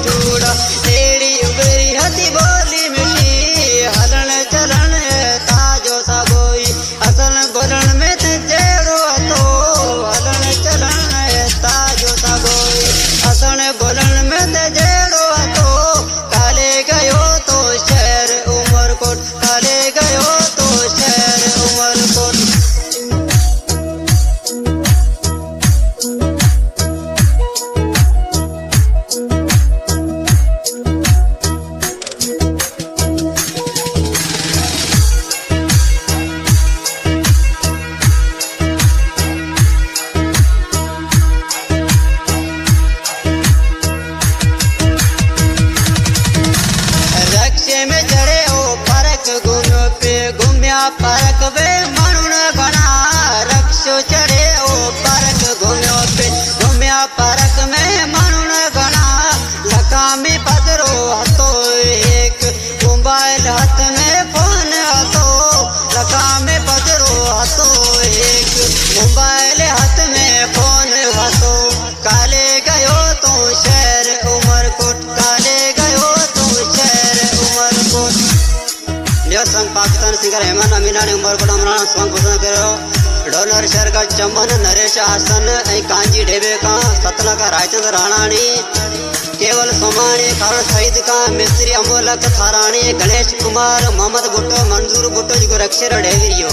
चूड़ा एड़ी उबेरी हती बोली मिठी हलन चलन ताजो सा गोई असल बोलन में ते जेड़ो तो हलन चलन ताजो सा गोई असल बोलन में ते जेड़ो तो काले गयो तो शहर उमरकोट काले गयो तो शहर उमरकोट। परक वे मणुन घना रक्षो चढ़े ओ परक घूम्यो पे घूम्या परक में मणुन घना लका में पदरो हतो एक मोबाइल हाथ में फोन हतो लका में पदरो हतो एक मोबाइल हाथ में फोन हतो काले गयो तो शहर उमरकोट काले गयो तो शहर उमरकोट। संग पाकिस्तान सिंगर हेमंत अमीना ने उमरकोट अमराना सॉन्ग पसंद करो डोनर शहर का चमन नरेश हासन कांजी ढेबे का सतना का रायचंद राणानी केवल सोमानी कारण सईद का मिस्त्री अमोलक थारानी गणेश कुमार मोहम्मद भुट्टो मंजूर भुट्टो जी को रक्षर ढेवियो।